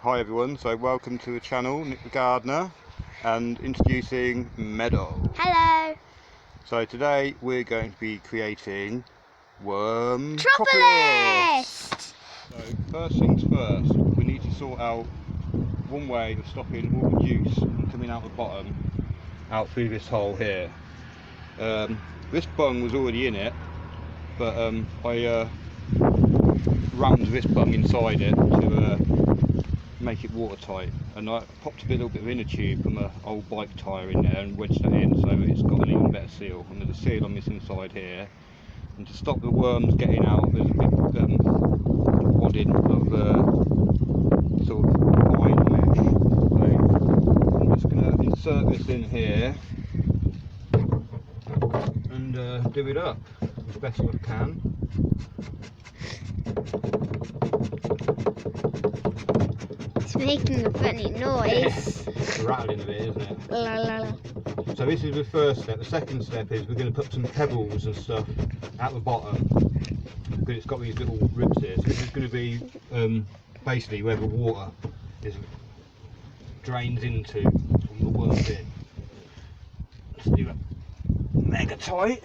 Hi everyone, so welcome to the channel, Nick the Gardener, and introducing Meadow. Hello! So today we're going to be creating Wormtropolis! So first things first, we need to sort out one way of stopping all the juice from coming out the bottom, out through this hole here. This bung was already in it, but I rammed this bung inside it to make it watertight, and I popped a little bit of inner tube from an old bike tyre in there and wedged that in so it's got an even better seal. And there's a seal on this inside here, and to stop the worms getting out there's a bit wadding of sort of pine mesh. So I'm just going to insert this in here and do it up as best I can. It's making a funny noise. It's rattling a bit, isn't it? La, la, la. So this is the first step. The second step is we're going to put some pebbles and stuff at the bottom, because it's got these little ribs here. So this is going to be basically where the water drains into from the worm bin. Let's do it mega tight.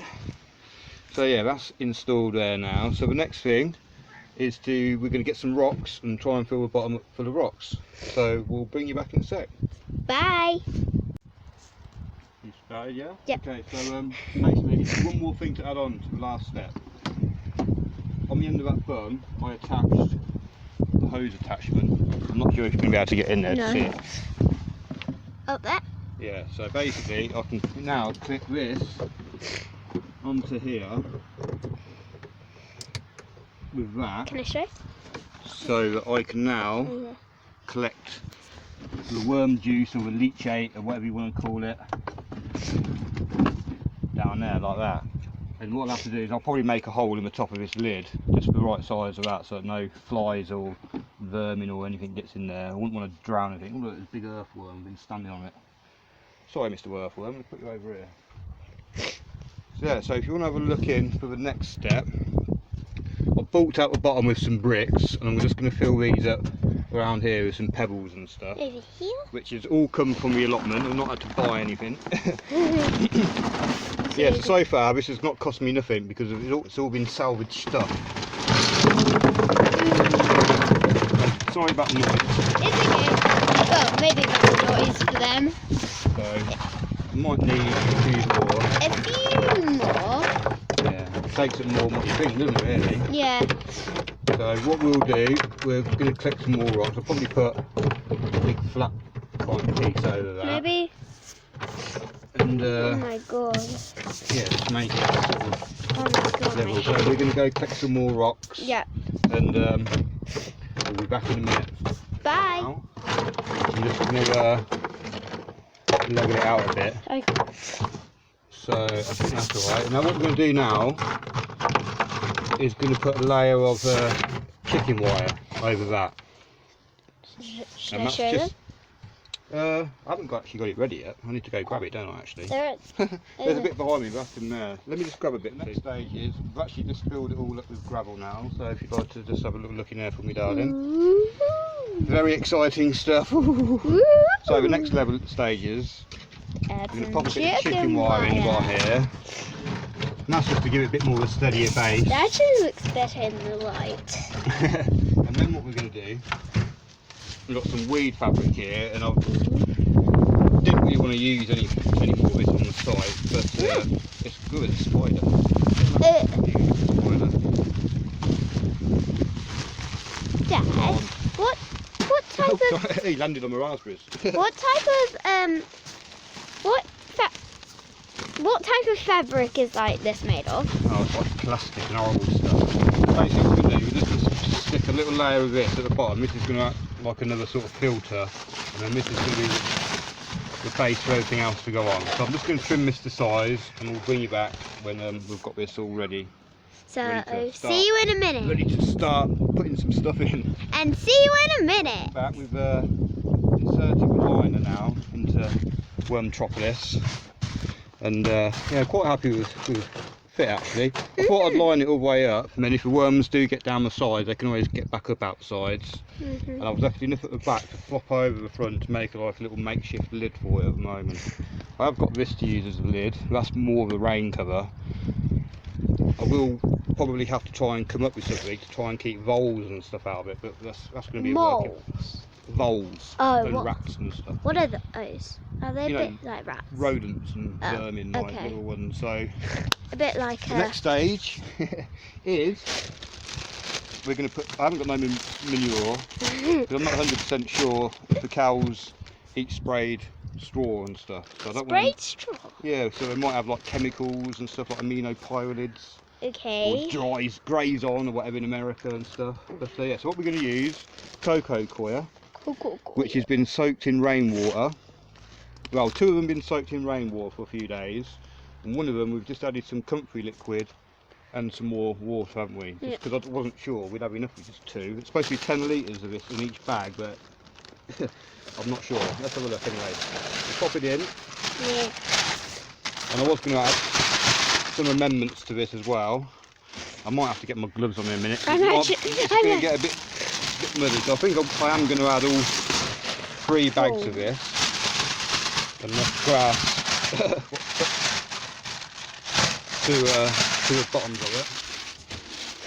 So yeah, that's installed there now. So the next thing is we're going to get some rocks and try and fill the bottom up full of rocks. So we'll bring you back in a sec. Bye! You started, yeah? Yep. Okay, so basically one more thing to add on to the last step. On the end of that bung I attached the hose attachment. I'm not sure if you're going to be able to get in there to see it. Up there? Yeah, so basically I can now click this onto here with that. Can I show? So that I can now collect the worm juice or the leachate or whatever you want to call it down there like that. And what I'll have to do is I'll probably make a hole in the top of this lid, just the right size of that, so that no flies or vermin or anything gets in there. I wouldn't want to drown anything. Oh look, there's a big earthworm been standing on it. Sorry Mr. Earthworm, I'm going to put you over here. So yeah, so if you want to have a look in for the next step, I've bulked out the bottom with some bricks, and I'm just going to fill these up around here with some pebbles and stuff. Over here? Which has all come from the allotment. I've not had to buy anything. Yeah, so far this has not cost me nothing because it's all been salvaged stuff. Sorry about the noise. It's okay. Well, maybe that's a noise for them. So, I might need a few more. A few more? Yeah, it takes it more than what you think, doesn't it, really? Yeah. So what we'll do, we're going to collect some more rocks. I'll probably put a big flat kind of piece over that. Maybe. And Oh my god. yeah, just make it sort of Oh my god. level. So we're going to go collect some more rocks. Yeah. And we'll be back in a minute. Bye. Now, I'm just going to level it out a bit. Okay. So I think that's alright. Now what we're going to do now is going to put a layer of chicken wire over that. Should I show them? I haven't actually got it ready yet. I need to go grab it, don't I, actually? There it is. There's a bit behind me, but that's in there. Let me just grab a bit. Next stage is, we've actually just filled it all up with gravel now, so if you'd like to just have a little look in there for me, darling. Very exciting stuff. So the next level stages, I'm going to pop a bit of chicken wire in the bottom here. And that's just to give it a bit more of a steadier base. That actually looks better in the light. And then what we're going to do, we've got some weed fabric here, and I didn't really want to use any more of this on the side, but it's good, spider. Dad, what type of He landed on the raspberries. what type of fabric is like this made of? Oh, it's like plastic and horrible stuff. Basically what we're going to do, we're just stick a little layer of this at the bottom. This is going to act like another sort of filter, and then this is going to be the base for everything else to go on. So I'm just going to trim this to size, and we'll bring you back when we've got this all ready. So see you in a minute. Ready to start putting some stuff in. And see you in a minute. Back with inserted the liner now into Wormtropolis, and yeah, quite happy with fit actually. I thought I'd line it all the way up, and then if the worms do get down the side, they can always get back up out the sides. And I've left enough at the back to flop over the front to make like a little makeshift lid for it at the moment. I have got this to use as a lid. That's more of a rain cover. I will probably have to try and come up with something to try and keep voles and stuff out of it, but that's going to be a working. Voles and rats and stuff. What are those? Are they a bit like rats? Rodents and vermin, like little ones. So a bit like the next stage is we're going to put. I haven't got no manure because I'm not 100% sure if the cows eat sprayed straw and stuff. So I don't want. Straw. Yeah, so they might have like chemicals and stuff like aminopyralids. Okay. Or graze on or whatever in America and stuff. But yeah, so what we're going to use, cocoa coir, which has been soaked in rainwater. Well, 2 of them have been soaked in rainwater for a few days, and 1 of them we've just added some comfrey liquid and some more water, haven't we? Just because I wasn't sure we'd have enough with just 2. It's supposed to be 10 litres of this in each bag, but I'm not sure. Let's have a look anyway. We'll pop it in. Yeah. And I was going to add some amendments to this as well. I might have to get my gloves on in a minute. It's going to get a bit muddy, so I think I am going to add all 3 bags of this. Enough grass to the bottoms of it.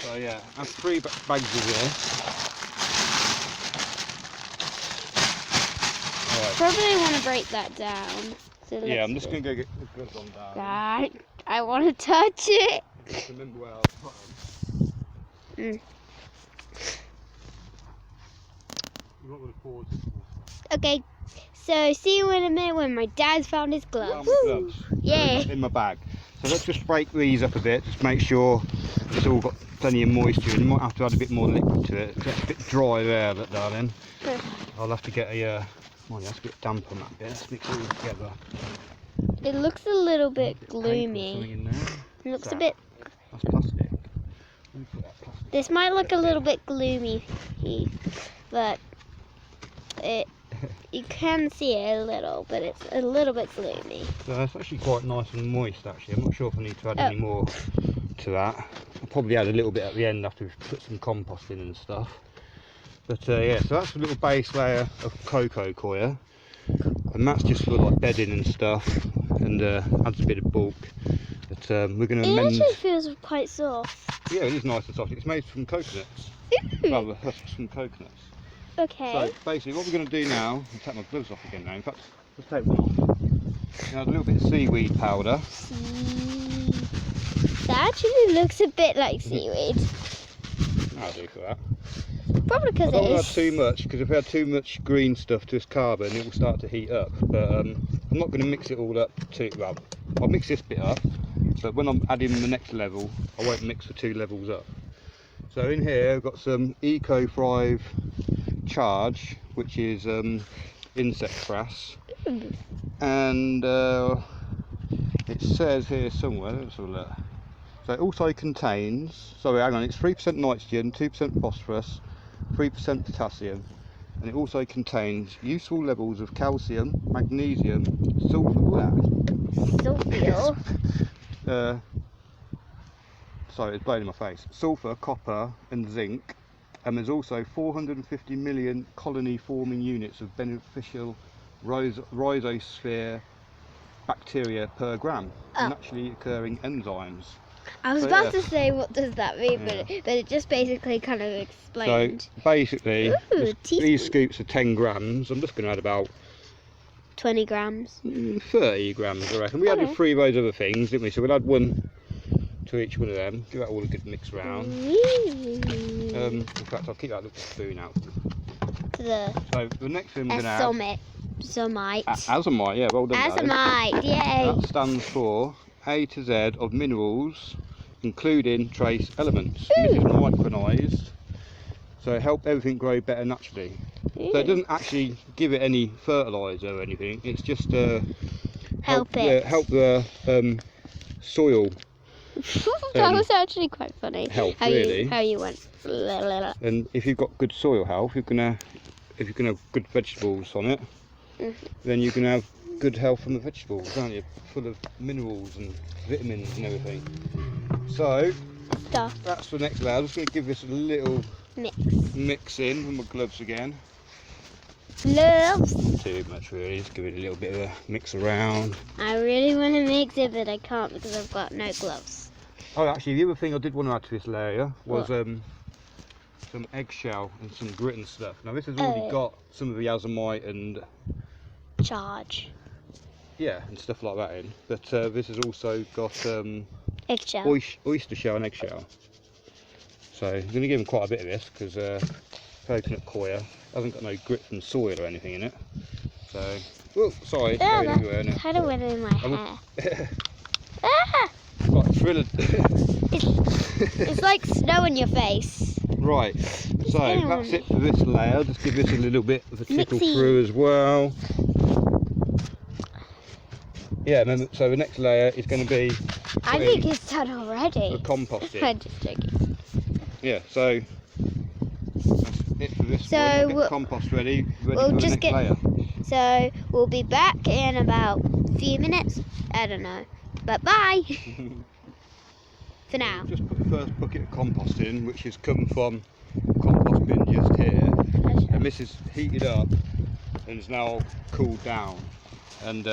So yeah, add 3 bags of this. Right. Probably want to break that down. So yeah, I'm just going to go get the gloves on down. I want to touch it. Just remember where I put them. You want to pause it. Okay, so see you in a minute when my dad's found his gloves. Gloves. Yeah. In my bag. So let's just break these up a bit, just make sure it's all got plenty of moisture, and you might have to add a bit more liquid to it. It's a bit dry there, look, darling. I'll have to get a, well, that's a bit damp on that bit. Let's mix it all together. It looks a little bit gloomy. In there. It looks a bit. That's plastic. Let me put that plastic. This might look a little bit gloomy, but you can see it a little, but it's a little bit gloomy. So it's actually quite nice and moist actually. I'm not sure if I need to add any more to that. I'll probably add a little bit at the end after we've put some compost in and stuff. But yeah, so that's a little base layer of cocoa coir, and that's just for like bedding and stuff, and adds a bit of bulk. But we're going to amend. It actually feels quite soft. Yeah, it is nice and soft. It's made from coconuts. Ooh. Well, the husks from coconuts. Okay. So basically what we're going to do now, I'll take my gloves off again now, in fact, let's take one off. Now, a little bit of seaweed powder. That actually looks a bit like seaweed. That'll do for that. Probably because I don't it want is. to add too much, because if we add too much green stuff to this carbon, it will start to heat up. But I'm not going to mix it all up too well. I'll mix this bit up, but when I'm adding the next level, I won't mix the 2 levels up. So in here, I've got some Eco Thrive Charge, which is insect grass, and it says here somewhere, let's have a look. So it also contains, sorry, hang on, it's 3% nitrogen, 2% phosphorus, 3% potassium, and it also contains useful levels of calcium, magnesium, sulfur. Sorry, it's blowing in my face. Sulfur, copper, and zinc. And there's also 450 million colony forming units of beneficial rhizosphere bacteria per gram, naturally occurring enzymes. I was about to say, what does that mean? But it just basically kind of explained. So basically, these scoops are 10 grams. I'm just going to add about 20 grams. 30 grams, I reckon. We added 3 of those other things, didn't we? So we'll add 1 to each one of them. Give that all a good mix round. In fact, I'll keep that little spoon out. So the next thing we're going to add. Azomite. Azomite, yeah, well done. Azomite, yay. That stands for A to Z of minerals, including trace elements. This is micronized, so help everything grow better naturally. So it doesn't actually give it any fertilizer or anything. It's just help the soil. That was actually quite funny. Health, really. How you went. And if you've got good soil health, if you can have good vegetables on it, then you can have good health from the vegetables, aren't you? Full of minerals and vitamins and everything. So Stuff. that's the next layer. I'm just going to give this a little mix in with my gloves again. Gloves. Too much really, just give it a little bit of a mix around. I really want to mix it, but I can't because I've got no gloves. Oh, actually, the other thing I did want to add to this layer was What? some eggshell and some grit and stuff. Now this has already got some of the azomite and Charge. yeah, and stuff like that in. But this has also got Eggshell. oyster shell and eggshell. So I'm going to give them quite a bit of this because coconut coir hasn't got no grit from soil or anything in it. So, oh, sorry, it's going everywhere. That kind of went in my hair. Ah! Quite thrilled. It's like snow on your face. Right, so that's it for this layer. I'll just give this a little bit of a tickle Mixy. through as well. Yeah, and then, so the next layer is going to be I think it's done already. the composting. I'm just joking. Yeah, so that's it for this So one. Get the compost ready we'll for the just next layer. So we'll be back in about a few minutes. I don't know. But bye for now. Just put the first bucket of compost in, which has come from compost bin just here, and this is heated up and is now cooled down. And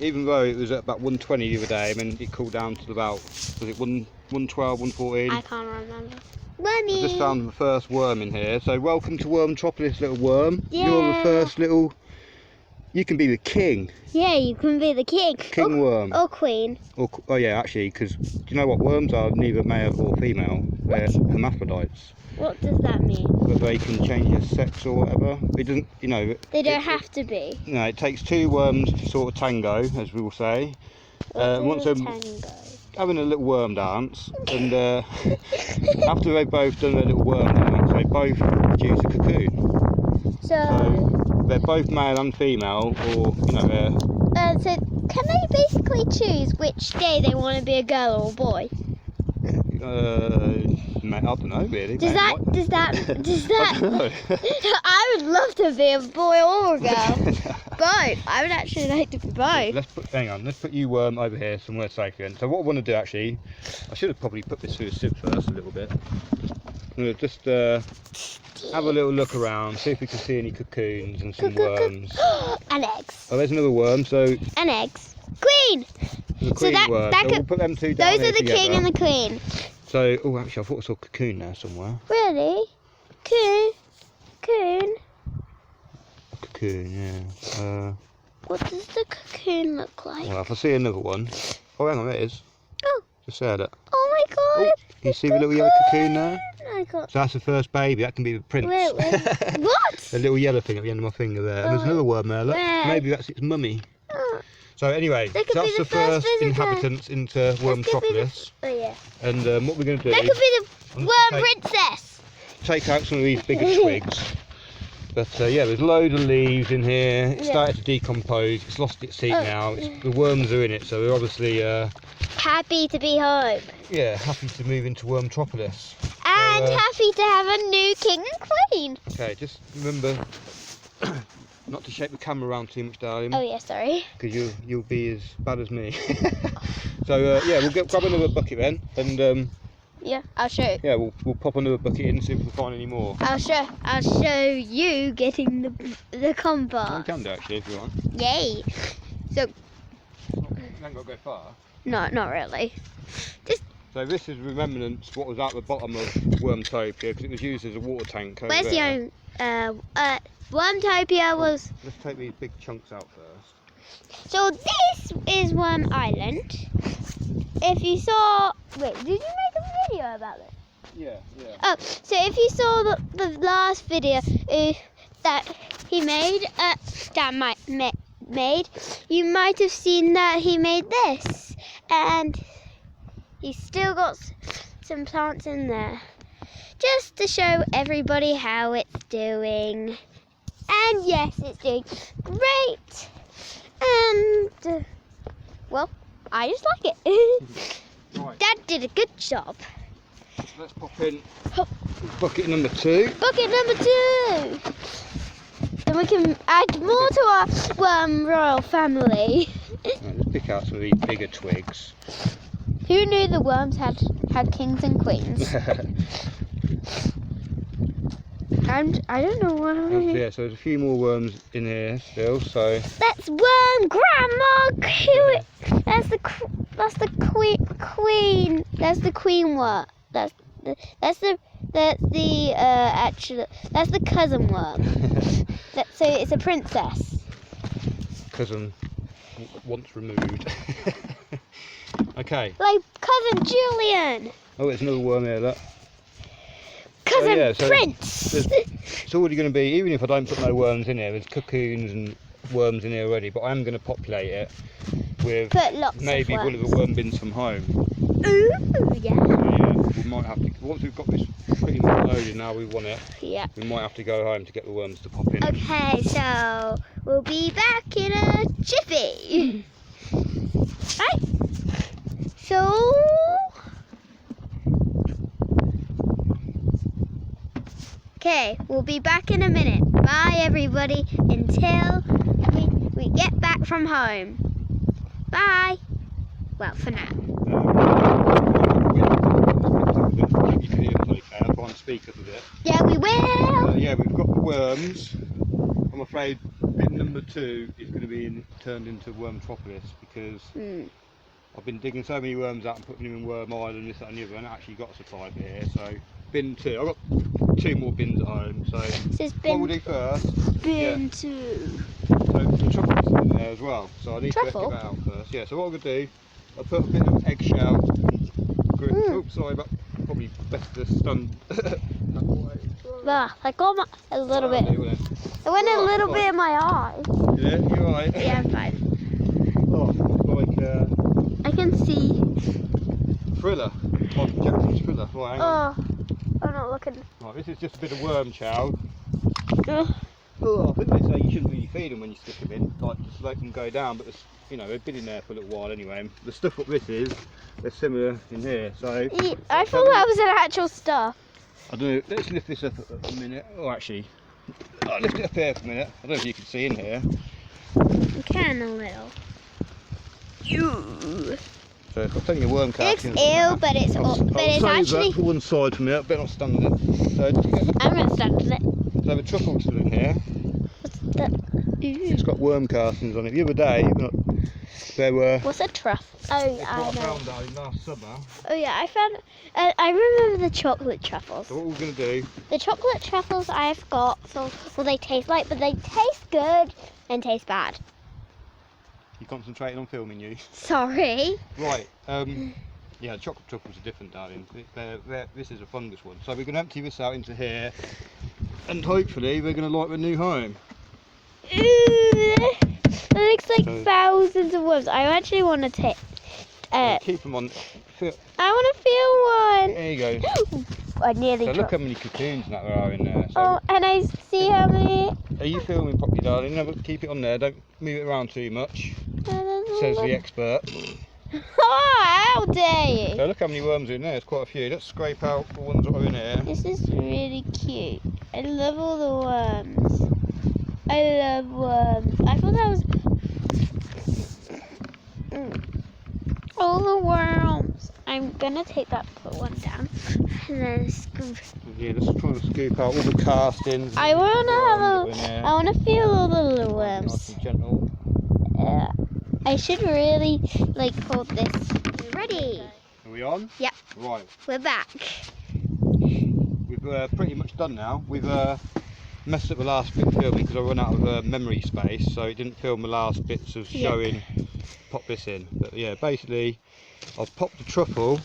even though it was at about 120 the other day, I mean, it cooled down to about, was it 112, 114? I can't remember. Wormy. I just found the first worm in here. So welcome to Wormtropolis, little worm. Yeah. You're the first little. You can be the king. Yeah, you can be the king. King worm. Or queen. Or, oh yeah, actually, because do you know what? Worms are neither male or female. They're hermaphrodites. What does that mean? But they can change their sex or whatever. It doesn't, you know. They don't have to be. No, it takes two worms to sort of tango, as we will say. Once they're having a little worm dance, and after they've both done their little worm dance, they both produce a cocoon. So They're both male and female, or you know, they're. so can they basically choose which day they want to be a girl or a boy? I don't know really. Does that I don't know. I would love to be a boy or a girl. Both. I would actually like to be both. Let's put you worm over here somewhere safe again. So what I want to do actually, I should have probably put this through a sieve first a little bit. I'm going to just have a little look around, see if we can see any cocoons and some worms. And eggs. Oh, there's another worm. So And eggs. Queen. the queen worm. So we'll put them two down Those here are the together. king and the queen. So, oh, actually, I thought I saw a cocoon there somewhere. Really? Cocoon. A cocoon, yeah. What does the cocoon look like? Well, if I see another one. Oh, hang on, there it is. Oh. Just said it. Oh my god. Can you see the little yellow cocoon there? I got. So that's the first baby. That can be the prince. Wait. What? The little yellow thing at the end of my finger there. And there's another worm there. Look. Where? Maybe that's its mummy. Oh. So anyway, That could that's be the the first first visitor. inhabitants into That could be the- Wormtropolis. Oh yeah. And what we're going to do That could be the I'm worm gonna princess. take out some of these bigger twigs. But yeah, there's loads of leaves in here. It Yeah. started to decompose. It's lost its heat Oh. now. The worms are in it, so we're obviously Happy to be home. yeah, happy to move into Wormtropolis. And happy to have a new king and queen. Okay, just remember not to shake the camera around too much, darling. Oh yeah, sorry. Because you'll be as bad as me. So yeah, we'll grab another bucket then, and Yeah, I'll show you. yeah, we'll pop another bucket in and see if we can find any more. I'll show you getting the We compost. can do actually if you want. Yay. So You ain't got to go far. no, not really. So this is remembrance what was at the bottom of Wormtopia because it was used as a water tank over Where's there. the Wormtopia was. Let's take these big chunks out first. So this is Worm Island. If you saw, wait, did you make a video about this? Yeah. Oh, so if you saw the last video that he made, you might have seen that he made this, and he's still got some plants in there, just to show everybody how it's doing. And yes, it's doing great. And well, I just like it. Right. Dad did a good job. Let's pop in bucket number 2. Bucket number 2. Then we can add more to our worm royal family. Right, let's pick out some of these bigger twigs. Who knew the worms had kings and queens? And I don't know why. Yeah, so there's a few more worms in here still. So That's worm grandma. That's the queen. That's the queen worm. That's the cousin worm. So it's a princess. cousin once removed. Okay. Like cousin Julian. Oh, there's another worm here. Look. Cousin So Prince. It's already going to be, even if I don't put no worms in here, there's cocoons and worms in here already, but I am going to populate it with maybe one of the worm bins from home. Ooh, yeah. So, yeah, we might have to, once we've got this pretty much loaded now we want it, Yeah. we might have to go home to get the worms to pop in. Okay, so we'll be back in a jiffy. Right. So okay, we'll be back in a minute. Bye everybody until we get back from home. Bye. Well, for now. You can hear us okay. I'll go on speakers with it. Yeah, we will. Yeah, we've got the worms. I'm afraid bit number 2 is going to be turned into Wormtropolis because I've been digging so many worms out and putting them in Worm Island, this, that and the other, and I actually got a supply for here. So bin 2. I've got 2 more bins at home. So what we'll do first. Bin 2. So the truffle's in there as well. So I need to get Truffle? that out first. Yeah. So what I'm going to do, I'll put a bit of eggshell. Oops, sorry, but probably best to stun. I got a little bit. It went a little bit in my eye. Yeah, you're right. Yeah, I'm fine. Oh, like I can see. Thriller. Oh, Jackson's Thriller. Right, hang on. I'm not looking. Right, this is just a bit of worm chow. Ugh. Oh, I think they say you shouldn't really feed them when you stick them in, like just let them go down. But you know, they've been in there for a little while anyway. And the stuff what this is, they're similar in here. So Yeah, I thought that was an actual stuff. I don't know. Let's lift this up a minute. Oh, actually, I'll lift it up here for a minute. I don't know if you can see in here. You can a little. Ew. So I've got plenty of worm It's carcasses. ew, but it's actually. That for one side from here. Better not stand on it. So I'm gonna stand with it. the truffle's still in here. What's that? It's got worm castings on it. The other day, there were. What's a truff? Oh, It's I what I know. found out in last summer. Oh yeah, I found. I remember the chocolate truffles. So what we're going to do? The chocolate truffles I've got. So well, they taste like, but they taste good and taste bad. You concentrating on filming you. Sorry. Right. Yeah, chocolate truffles are different, darling. This is a fungus one. So we're going to empty this out into here, and hopefully we're going to like the new home. It looks like thousands of worms. I actually want to take. Keep them on. I want to feel one. There you go. I nearly So look dropped. how many cocoons that there are in there. So Oh, and I see how many. are you filming properly, darling? No, but keep it on there. Don't move it around too much. Says the expert. Oh, how dare you! So look how many worms are in there. There's quite a few. Let's scrape out the ones that are in here. This is really cute. I love all the worms. I love worms. I thought that was all the worms. I'm gonna take that, put one down, and then scoop. Yeah, let's try and scoop out all the castings. I wanna I wanna feel all the little Nice worms. and gentle. I should really like hold this. Ready? Are we on? Yep. Right. We're back. We've pretty much done now. We've messed up the last bit of filming because I run out of memory space, so it didn't film the last bits of showing. Pop this in, but yeah, basically, I've popped the truffle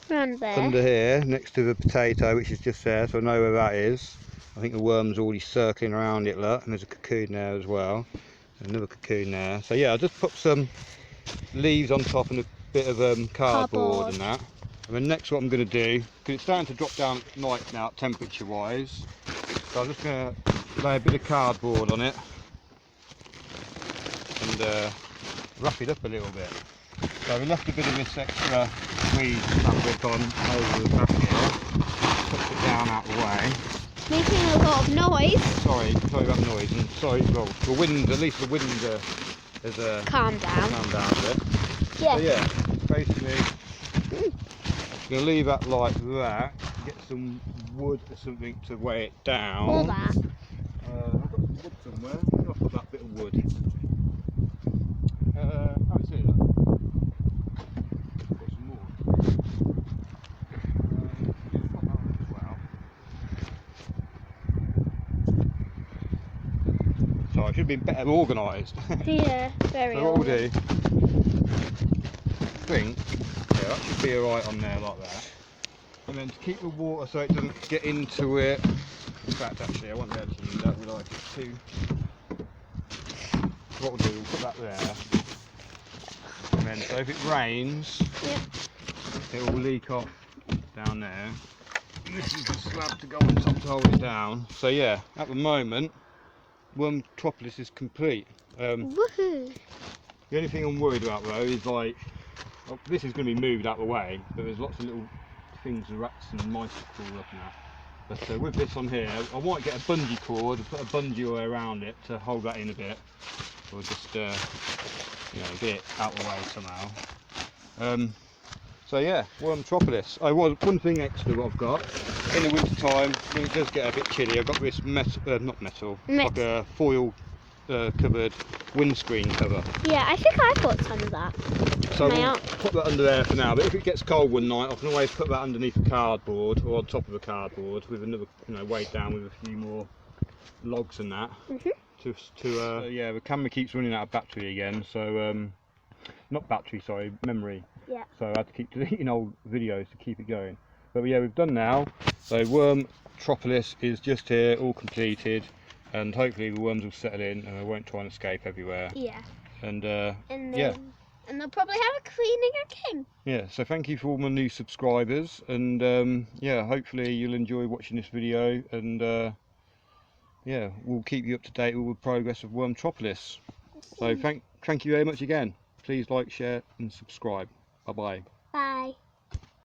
Round there. under here next to the potato, which is just there, so I know where that is. I think the worm's already circling around it, look, and there's a cocoon there as well. There's another cocoon there. So yeah, I just put some leaves on top and a bit of cardboard and that. And then next what I'm going to do, because it's starting to drop down at night now, temperature wise, so I'm just going to lay a bit of cardboard on it and wrap it up a little bit. So we left a bit of this extra weed fabric on over the back here, put it down out of the way. Making a lot of noise. Sorry about the noise, and sorry, well, the wind, at least the wind has Calm down. calmed down a bit. Yeah. So yeah, basically I'm going to leave that like that. Get some wood or something to weigh it down. All that. I've got some wood somewhere. Where did I put that bit of wood? Oh, it's here. I've got some more. Just pop that on as well. So I should have been better organised. Yeah, very So what we'll old. do, I think, yeah, that should be alright on there like that. And then to keep the water so it doesn't get into it. In fact, actually, I won't be able to use that, would I? Too. What we'll do, we'll put that there. And then, so if it rains, Yep. it will leak off down there. And this is the slab to go on top to hold it down. So yeah, at the moment, Wormtropolis is complete. Woohoo! The only thing I'm worried about though is like, well, this is going to be moved out of the way, but there's lots of little things, rats and mice to crawl up and that. But with this on here, I might get a bungee cord and put a bungee all around it to hold that in a bit, or just you know, get it out of the way somehow. So yeah, Wormtropolis. One thing extra what I've got in the winter time when it does get a bit chilly. I've got this like a foil covered windscreen cover. Yeah, I think I bought some of that. So I'll put that under there for now, but if it gets cold one night I can always put that underneath a cardboard or on top of a cardboard with another, you know, weighed down with a few more logs and that. Yeah, the camera keeps running out of battery again, so not battery, sorry, memory. Yeah. So I had to keep deleting old videos to keep it going. But yeah, we've done now. So Wormtropolis is just here, all completed, and hopefully the worms will settle in and they won't try and escape everywhere. Yeah. And yeah. And they'll probably have a cleaning again. Yeah, so thank you for all my new subscribers, and yeah, hopefully you'll enjoy watching this video, and yeah, we'll keep you up to date with the progress of Wormtropolis. So thank you very much again. Please like, share and subscribe. Bye bye. Bye.